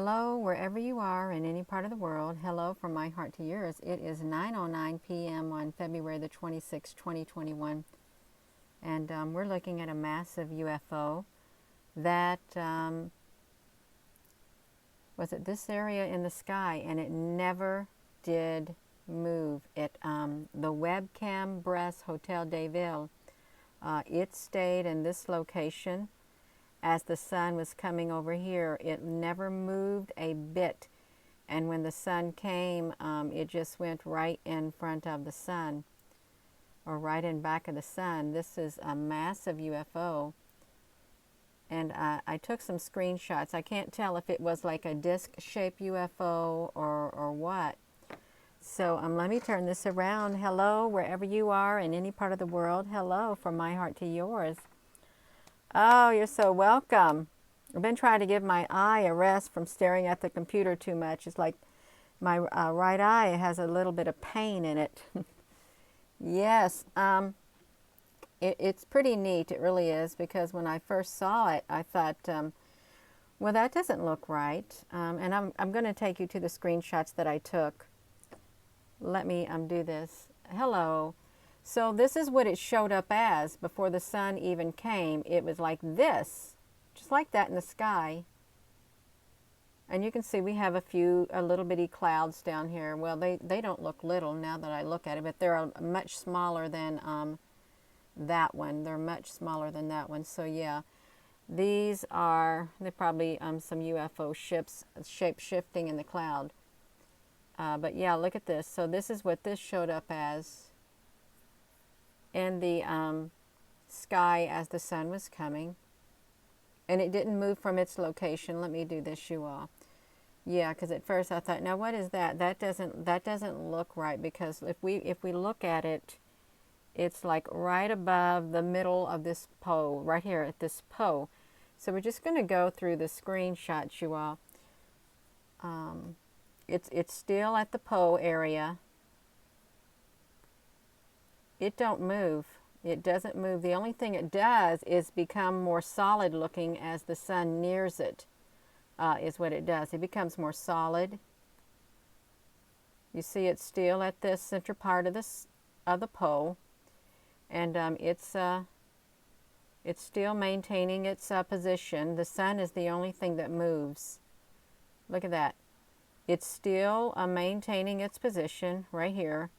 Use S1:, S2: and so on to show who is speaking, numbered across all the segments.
S1: Hello, wherever you are in any part of the world. Hello from my heart to yours. It is 9:09 p.m. on February the 26th, 2021. And we're looking at a massive UFO that was at this area in the sky, and it never did move. The webcam Brest Hotel de Ville, it stayed in this location as the sun was coming over here. It never moved a bit, and when the sun came, it just went right in front of the sun, or right in back of the sun. This is a massive UFO, and I took some screenshots. I can't tell if it was like a disc-shaped UFO or what. So let me turn this around. Hello, wherever you are in any part of the world. Hello from my heart to yours. Oh, you're so welcome. I've been trying to give my eye a rest from staring at the computer too much. It's like my right eye has a little bit of pain in it. Yes, it's pretty neat. It really is, because when I first saw it, I thought, well, that doesn't look right. And I'm going to take you to the screenshots that I took. Let me do this. Hello. So this is what it showed up as before the sun even came. It was like this, just like that in the sky. And you can see we have a little bitty clouds down here. Well, they don't look little now that I look at it, but they're much smaller than that one. They're much smaller than that one. So yeah, they're probably some UFO ships shape shifting in the cloud. But yeah, look at this. So this is what this showed up as in the sky as the sun was coming, and it didn't move from its location. Let me do this, you all. Yeah, because at first I thought, now what is that? That doesn't look right, because if we look at it, it's like right above the middle of this pole, right here at this pole. So we're just going to go through the screenshots, you all. It's still at the pole area. It don't move. It doesn't move. The only thing it does is become more solid looking as the sun nears it, is what it does. It becomes more solid. You see it's still at the center part of the pole, and it's still maintaining its position. The sun is the only thing that moves. Look at that. It's still maintaining its position right here.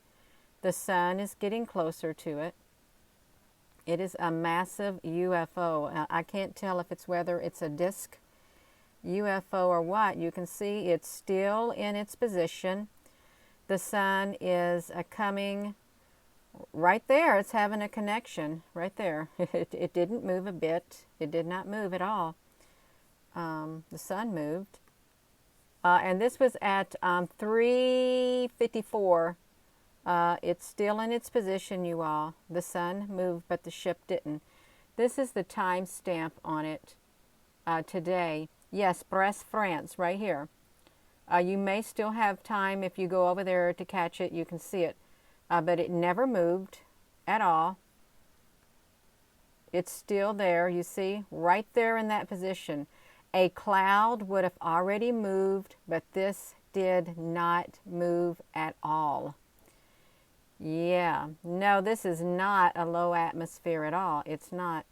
S1: The sun is getting closer to it. It is a massive UFO. I can't tell if whether it's a disc UFO or what. You can see it's still in its position. The sun is coming right there. It's having a connection right there. It didn't move a bit. It did not move at all. The sun moved. And this was at 3:54. It's still in its position, you all. The sun moved, but the ship didn't. This is the time stamp on it today. Yes, Brest, France, right here. You may still have time if you go over there to catch it. You can see it. But it never moved at all. It's still there, you see, right there in that position. A cloud would have already moved, but this did not move at all. Yeah, no, this is not a low atmosphere at all. It's not.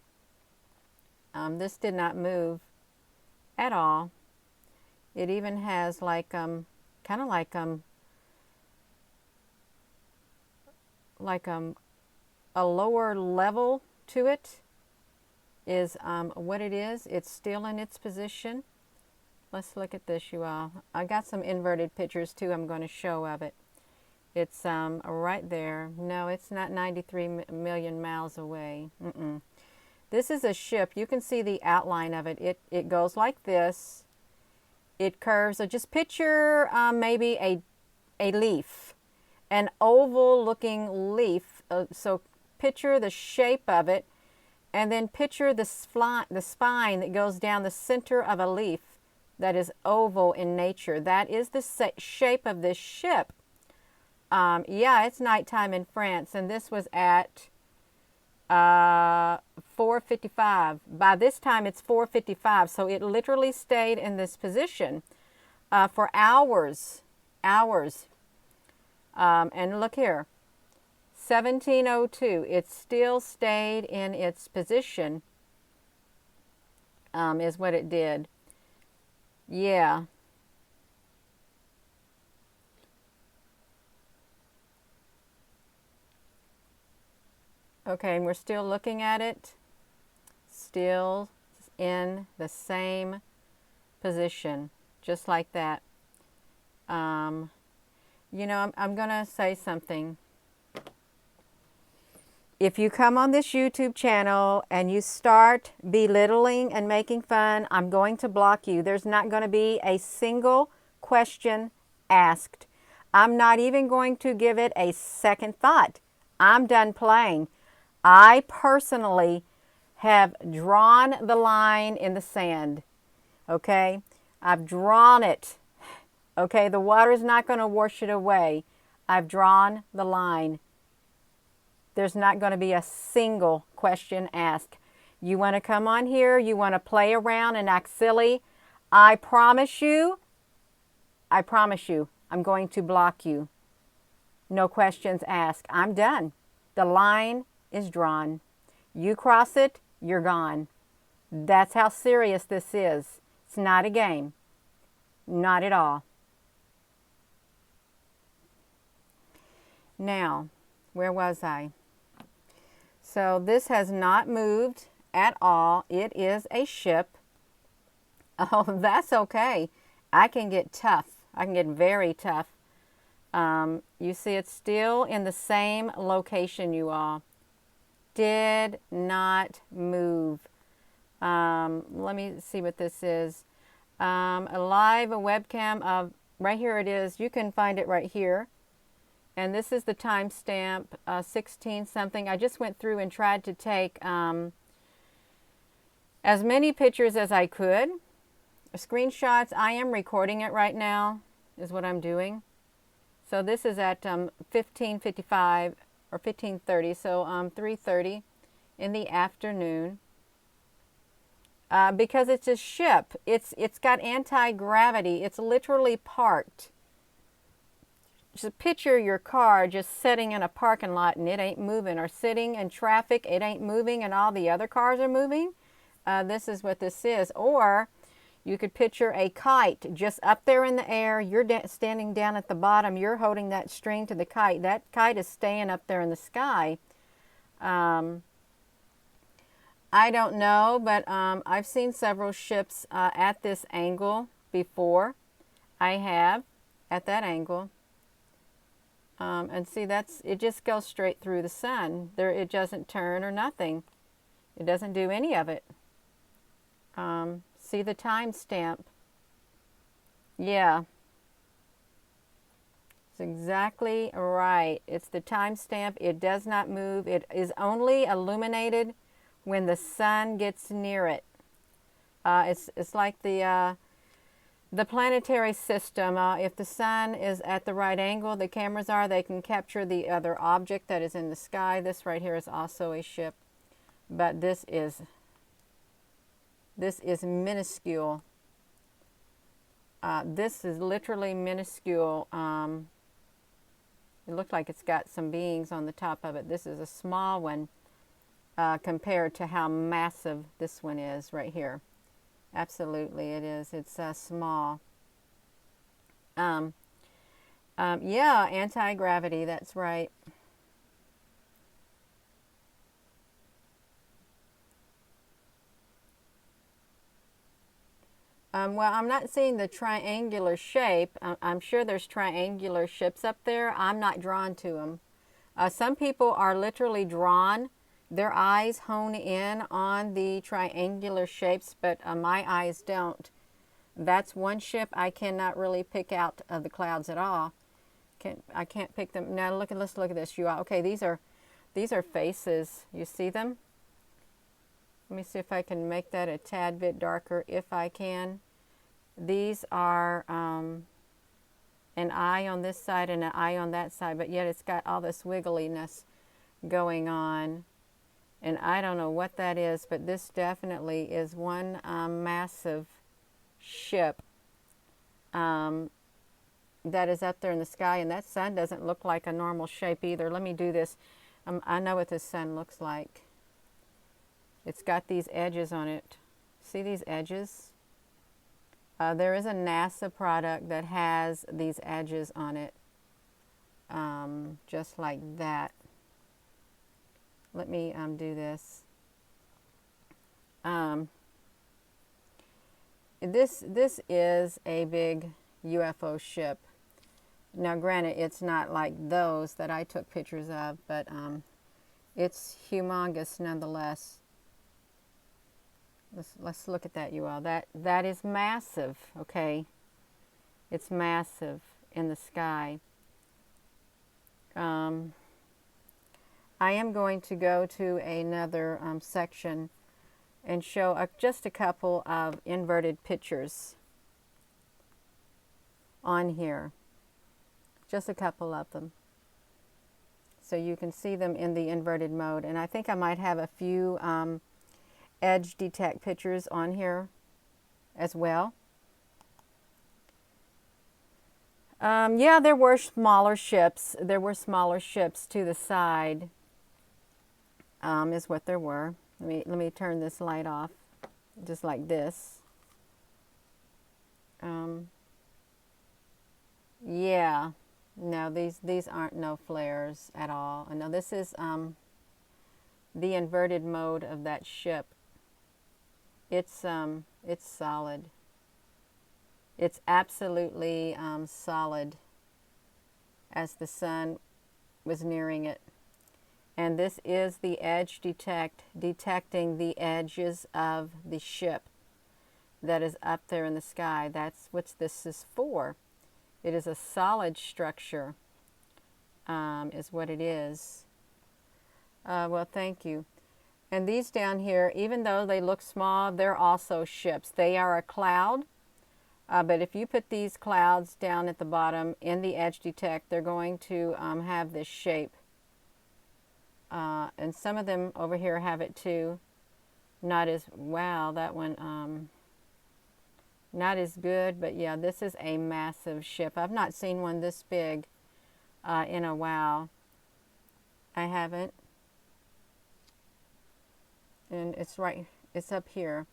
S1: This did not move at all. It even has like kind of like a lower level to it is what it is. It's still in its position. Let's look at this, you all. I got some inverted pictures too I'm going to show of it. It's right there. No, it's not 93 million miles away. This is a ship. You can see the outline of it. It goes like this. It curves. So just picture maybe a leaf, an oval looking leaf. So picture the shape of it, and then picture the spine that goes down the center of a leaf that is oval in nature. That is the shape of this ship. Yeah, it's nighttime in France, and this was at 4:55. By this time, it's 4:55, so it literally stayed in this position for hours, hours. And look here, 1702, it still stayed in its position, is what it did. Yeah. Okay, and we're still looking at it. Still in the same position, just like that. You know, I'm going to say something. If you come on this YouTube channel and you start belittling and making fun, I'm going to block you. There's not going to be a single question asked. I'm not even going to give it a second thought. I'm done playing. I personally have drawn the line in the sand. Okay? I've drawn it. Okay? The water's not going to wash it away. I've drawn the line. There's not going to be a single question asked. You want to come on here, you want to play around and act silly, I promise you, I'm going to block you. No questions asked. I'm done. The line is drawn. You cross it, you're gone. That's how serious this is. It's not a game. Not at all. Now, where was I? So this has not moved at all. It is a ship. Oh, that's okay. I can get tough. I can get very tough. You see it's still in the same location, you all. Did not move. Let me see what this is. A webcam of, right here it is. You can find it right here. And this is the timestamp, 16 something. I just went through and tried to take as many pictures as I could. Screenshots, I am recording it right now, is what I'm doing. So this is at 15:55 or 15:30, so 3:30 in the afternoon. Because it's a ship. It's got anti-gravity. It's literally parked. Just picture your car just sitting in a parking lot and it ain't moving, or sitting in traffic, it ain't moving, and all the other cars are moving. This is what this is. Or you could picture a kite just up there in the air. You're standing down at the bottom. You're holding that string to the kite. That kite is staying up there in the sky. I don't know, but I've seen several ships at this angle before. I have, at that angle. And see, it just goes straight through the sun. It doesn't turn or nothing. It doesn't do any of it. See the timestamp? Yeah. It's exactly right. It's the timestamp. It does not move. It is only illuminated when the sun gets near it. It's like the planetary system. If the sun is at the right angle, the cameras are, they can capture the other object that is in the sky. This right here is also a ship, but this is minuscule. This is literally minuscule. It looks like it's got some beings on the top of it. This is a small one compared to how massive this one is right here. Absolutely, it is. It's small. Yeah, anti-gravity, that's right. Well, I'm not seeing the triangular shape. I'm sure there's triangular ships up there. I'm not drawn to them. Some people are literally drawn. Their eyes hone in on the triangular shapes, but my eyes don't. That's one ship I cannot really pick out of the clouds at all. I can't pick them. Now let's look at this, you all. Okay, these are faces. You see them? Let me see if I can make that a tad bit darker, if I can. These are an eye on this side and an eye on that side, but yet it's got all this wiggliness going on. And I don't know what that is, but this definitely is one massive ship. that is up there in the sky, and that sun doesn't look like a normal shape either. Let me do this. I know what this sun looks like. It's got these edges on it. See these edges? There is a NASA product that has these edges on it, just like that. Let me do this. This is a big UFO ship. Now, granted, it's not like those that I took pictures of, but it's humongous nonetheless. Let's look at that, you all. That is massive, okay? It's massive in the sky. I am going to go to another section and show just a couple of inverted pictures on here. Just a couple of them. So you can see them in the inverted mode. And I think I might have a few edge detect pictures on here as well. Yeah, there were smaller ships. There were smaller ships to the side, is what there were. Let me turn this light off, just like this. Yeah, no, these aren't no flares at all. No, this is the inverted mode of that ship. It's solid. It's absolutely solid as the sun was nearing it. And this is the edge detecting the edges of the ship that is up there in the sky. That's what this is for. It is a solid structure, is what it is. Well, thank you. And these down here, even though they look small, they're also ships. They are a cloud. But if you put these clouds down at the bottom in the edge detect, they're going to have this shape. And some of them over here have it too. Not as, wow, that one, not as good, but yeah, this is a massive ship. I've not seen one this big in a while. I haven't. And it's up here.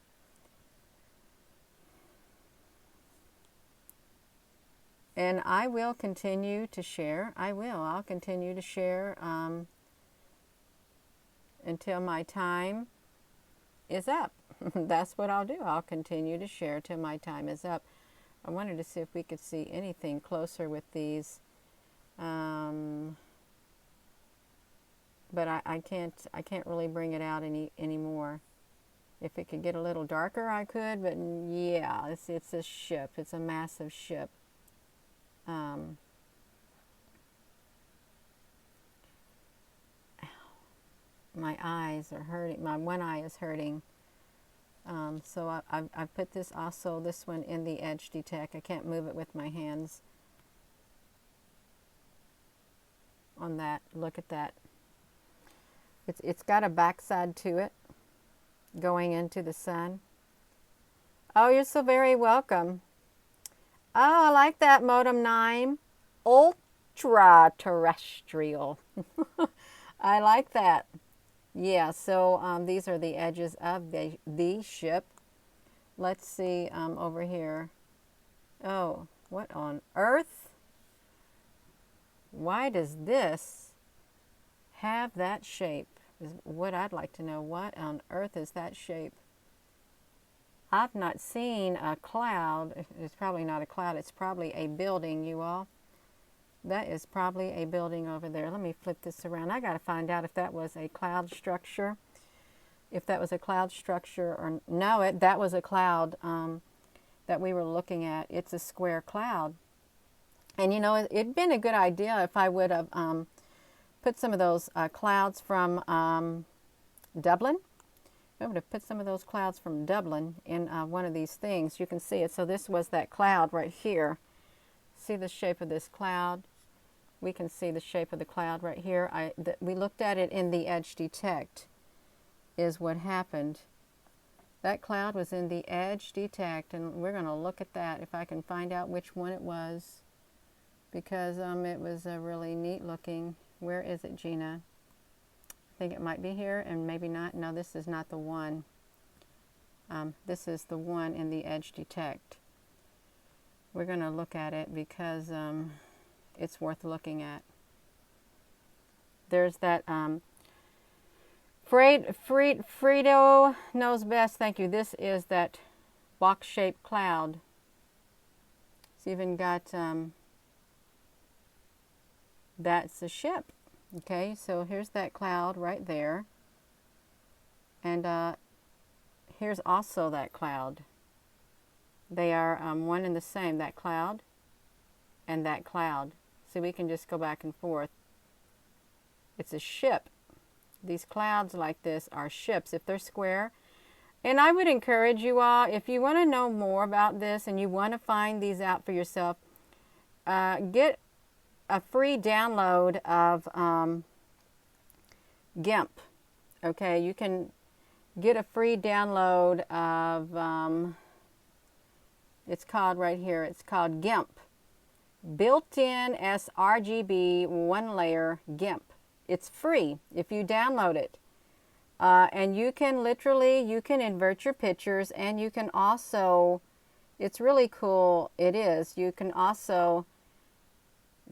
S1: And I will continue to share. I'll continue to share until my time is up. That's what I'll do. I'll continue to share till my time is up. I wanted to see if we could see anything closer with these. But I can't really bring it out anymore. If it could get a little darker, I could, but yeah, it's a ship. It's a massive ship. My eyes are hurting. My one eye is hurting. So I've put this one in the edge detect. I can't move it with my hands on that. Look at that. It's got a backside to it going into the sun. Oh, you're so very welcome. Oh, I like that, Modem 9. Ultra terrestrial. I like that. Yeah, so these are the edges of the ship. Let's see over here. Oh, what on earth? Why does this have that shape? Is what I'd like to know. What on earth is that shape? I've not seen a cloud. It's probably not a cloud. It's probably a building, you all. That is probably a building over there. Let me flip this around. I got to find out if that was a cloud structure. If that was a cloud structure or no, that was a cloud that we were looking at. It's a square cloud. And you know, it'd been a good idea if I would have put some of those clouds from Dublin. I would have put some of those clouds from Dublin in one of these things. You can see it. So this was that cloud right here. See the shape of this cloud? We can see the shape of the cloud right here. We looked at it in the edge detect is what happened. That cloud was in the edge detect, and we're going to look at that if I can find out which one it was, because it was a really neat looking. Where is it, Gina? I think it might be here, and maybe not. No, this is not the one. This is the one in the edge detect. We're going to look at it because it's worth looking at. There's that Frito knows best. Thank you. This is that box-shaped cloud. It's even got that's a ship. Okay, so here's that cloud right there, and here's also that cloud. They are one and the same, that cloud and that cloud. So we can just go back and forth. It's a ship. These clouds like this are ships if they're square. And I would encourage you all, if you want to know more about this and you want to find these out for yourself, get a free download of GIMP. Okay, you can get a free download of, it's called right here, it's called GIMP. Built-in sRGB one layer GIMP. It's free if you download it. And you can literally, you can invert your pictures, and you can also, it's really cool, it is, you can also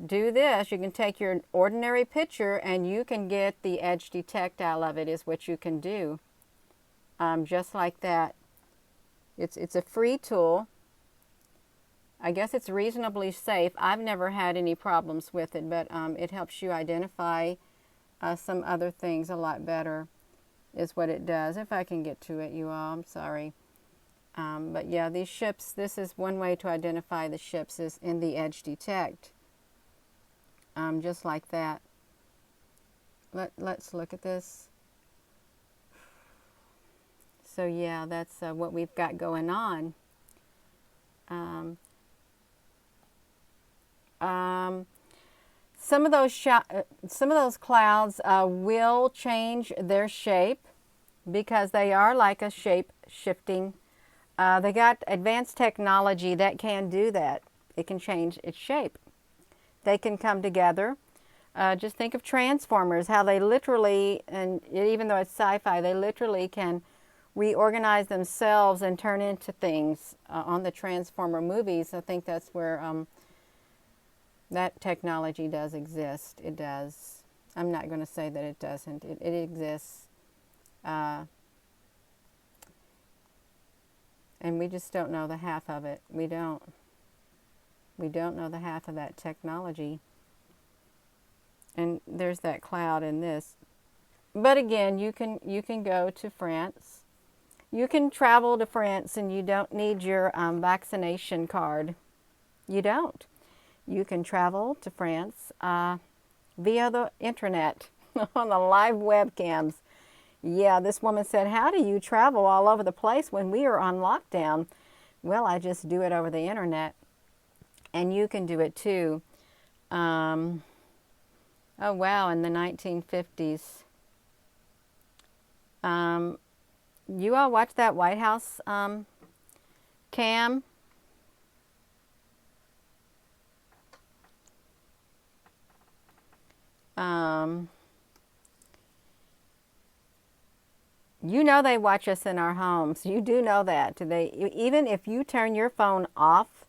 S1: do this. You can take your ordinary picture and you can get the edge detect out of it, is what you can do. Just like that. It's a free tool. I guess it's reasonably safe. I've never had any problems with it, but it helps you identify some other things a lot better, is what it does. If I can get to it, you all, I'm sorry. But yeah, these ships, this is one way to identify the ships, is in the edge detect. Just like that. Let's look at this. So yeah, that's what we've got going on. Some of those clouds will change their shape because they are like a shape shifting. They got advanced technology that can do that. It can change its shape. They can come together. Just think of Transformers, how they literally, and even though it's sci-fi, they literally can reorganize themselves and turn into things on the Transformer movies. I think that's where that technology does exist. It does. I'm not going to say that it doesn't. It exists. And we just don't know the half of it. We don't know the half of that technology. And there's that cloud in this. But again, you can go to France. You can travel to France and you don't need your vaccination card. You don't. You can travel to France via the internet on the live webcams. Yeah, this woman said, how do you travel all over the place when we are on lockdown? Well, I just do it over the internet. And you can do it too. Oh, wow, in the 1950s. You all watch that White House cam? You know they watch us in our homes. You do know that. Even if you turn your phone off,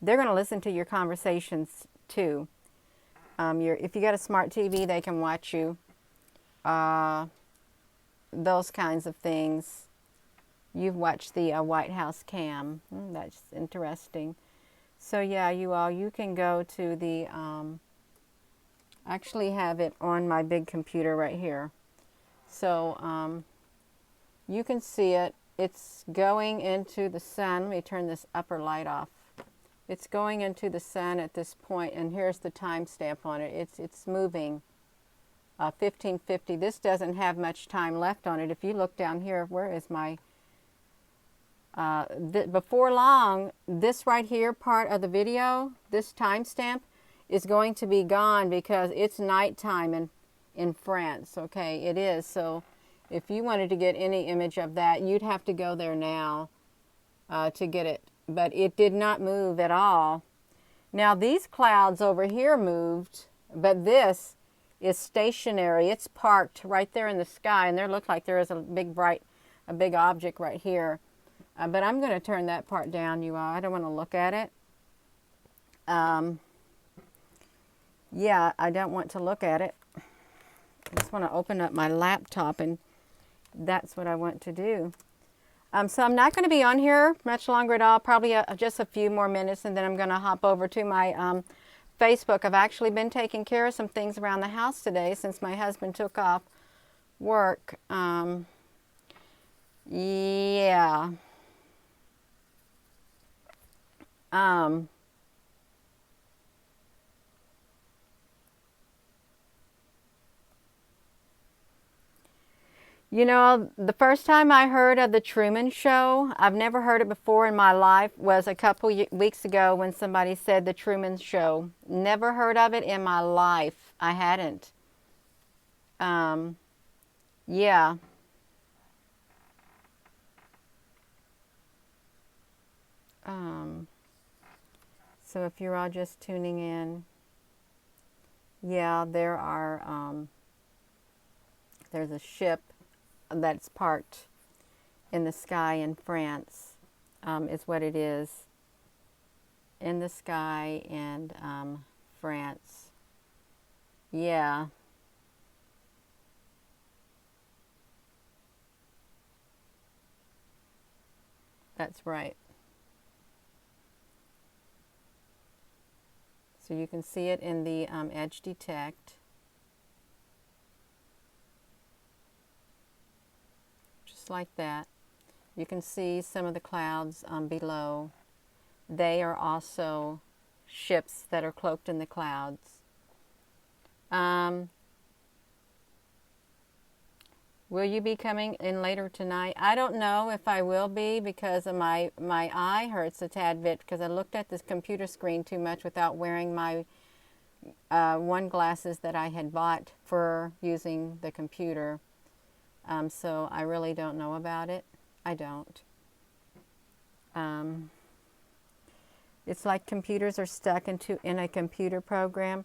S1: they're going to listen to your conversations too. If you got a smart TV, they can watch you. Those kinds of things. You've watched the White House cam. That's interesting. So yeah, you can go to the, I actually have it on my big computer right here. So you can see it. It's going into the sun. Let me turn this upper light off. It's going into the sun at this point, and here's the timestamp on it. It's moving 1550. This doesn't have much time left on it. If you look down here, where is my, before long, this right here part of the video, this timestamp is going to be gone because it's nighttime in France. Okay, it is. So If you wanted to get any image of that, you'd have to go there now to get it. But it did not move at all. Now these clouds over here moved, but this is stationary. It's parked right there in the sky, and there looks like there is a big object right here. But I'm going to turn that part down, you all. I don't want to look at it. Yeah, I don't want to look at it. I just want to open up my laptop, and that's what I want to do. So I'm not going to be on here much longer at all, probably just a few more minutes, and then I'm going to hop over to my Facebook. I've actually been taking care of some things around the house today since my husband took off work. Yeah. You know, the first time I heard of the Truman Show, I've never heard it before in my life, was a couple weeks ago when somebody said the Truman Show. Never heard of it in my life. I hadn't. Yeah. So if you're all just tuning in, yeah, there's a ship that's parked in the sky in France, is what it is. In the sky in France. Yeah. That's right. So you can see it in the edge detect. Just like that. You can see some of the clouds below. They are also ships that are cloaked in the clouds. Will you be coming in later tonight? I don't know if I will be, because of my eye hurts a tad bit because I looked at this computer screen too much without wearing my one glasses that I had bought for using the computer. So I really don't know about it. I don't. It's like computers are stuck in a computer program.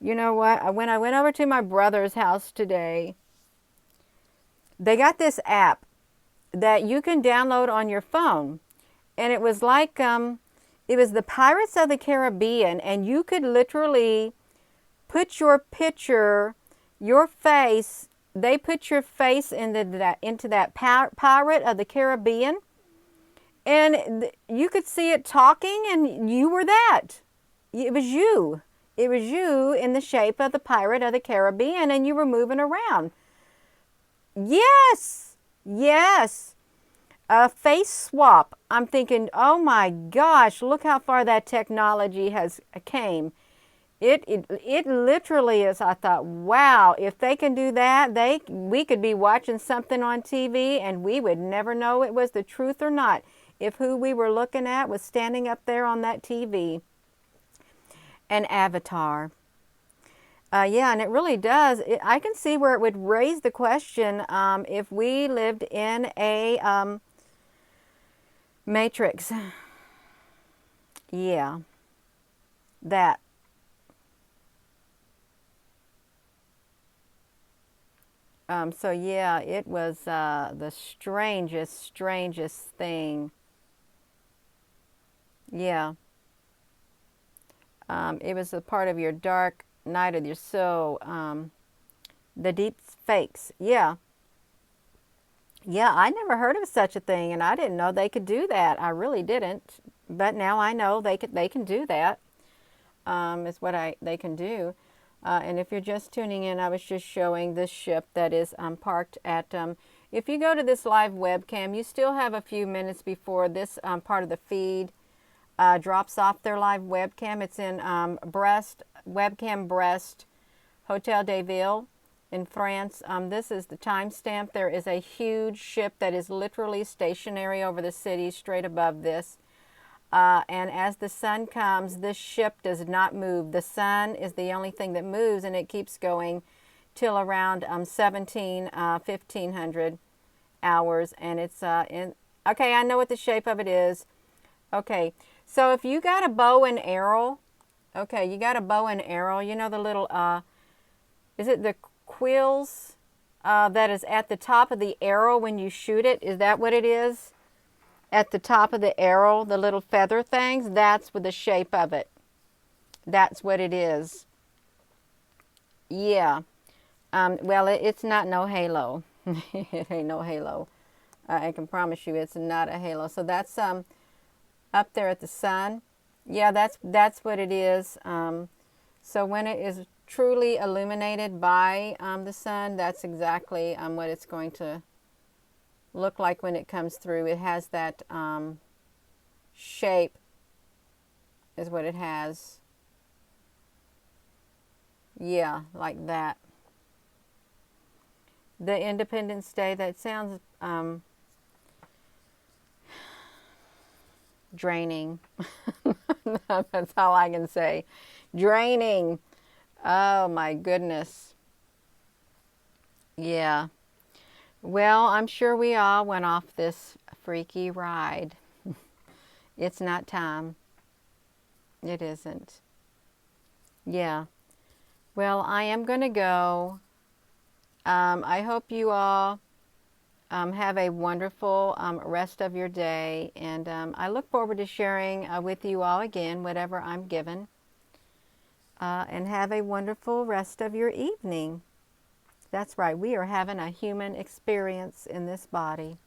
S1: You know what? When I went over to my brother's house today, they got this app that you can download on your phone. And it was like, it was the Pirates of the Caribbean, and you could literally put your picture, your face, they put your face into that Pirate of the Caribbean, and you could see it talking, and you were that. It was you. It was you in the shape of the Pirate of the Caribbean, and you were moving around. Yes, yes. A face swap. I'm thinking, oh my gosh, look how far that technology has came. It literally is. I thought, wow, if they can do that, we could be watching something on TV and we would never know it was the truth or not if who we were looking at was standing up there on that TV. An avatar. Yeah, and it really does. I can see where it would raise the question if we lived in a matrix. Yeah, that. So yeah, it was the strangest thing. Yeah. It was a part of your dark night of your soul. The deep fakes. Yeah. Yeah, I never heard of such a thing, and I didn't know they could do that. I really didn't. But now I know they can do that. Is what they can do. And if you're just tuning in, I was just showing this ship that is parked at, if you go to this live webcam, you still have a few minutes before this part of the feed drops off their live webcam. It's in Brest, webcam Brest, Hotel de Ville in France. This is the timestamp. There is a huge ship that is literally stationary over the city straight above this. And as the sun comes, this ship does not move. The sun is the only thing that moves, and it keeps going till around 1500 hours, and it's okay, I know what the shape of it is. Okay, so if you got a bow and arrow, okay, you got a bow and arrow, you know the little is it the quills that is at the top of the arrow when you shoot it? Is that what it is? At the top of the arrow, the little feather things, that's with the shape of it. That's what it is. Yeah. Well, it's not no halo. It ain't no halo. I can promise you it's not a halo. So that's up there at the sun. Yeah, that's what it is. So when it is truly illuminated by the sun, that's exactly what it's going to look like when it comes through. It has that shape is what it has. Yeah, like that. The Independence Day, that sounds draining. That's all I can say. Draining. Oh my goodness. Yeah. Well, I'm sure we all went off this freaky ride. It's not time. It isn't. Yeah. Well, I am going to go. I hope you all have a wonderful rest of your day. And I look forward to sharing with you all again, whatever I'm given. And have a wonderful rest of your evening. That's right. We are having a human experience in this body.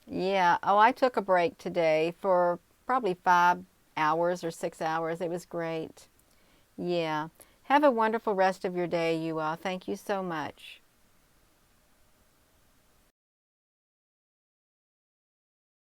S1: Yeah. Oh, I took a break today for probably 5 hours or 6 hours. It was great. Yeah. Have a wonderful rest of your day, you all. Thank you so much.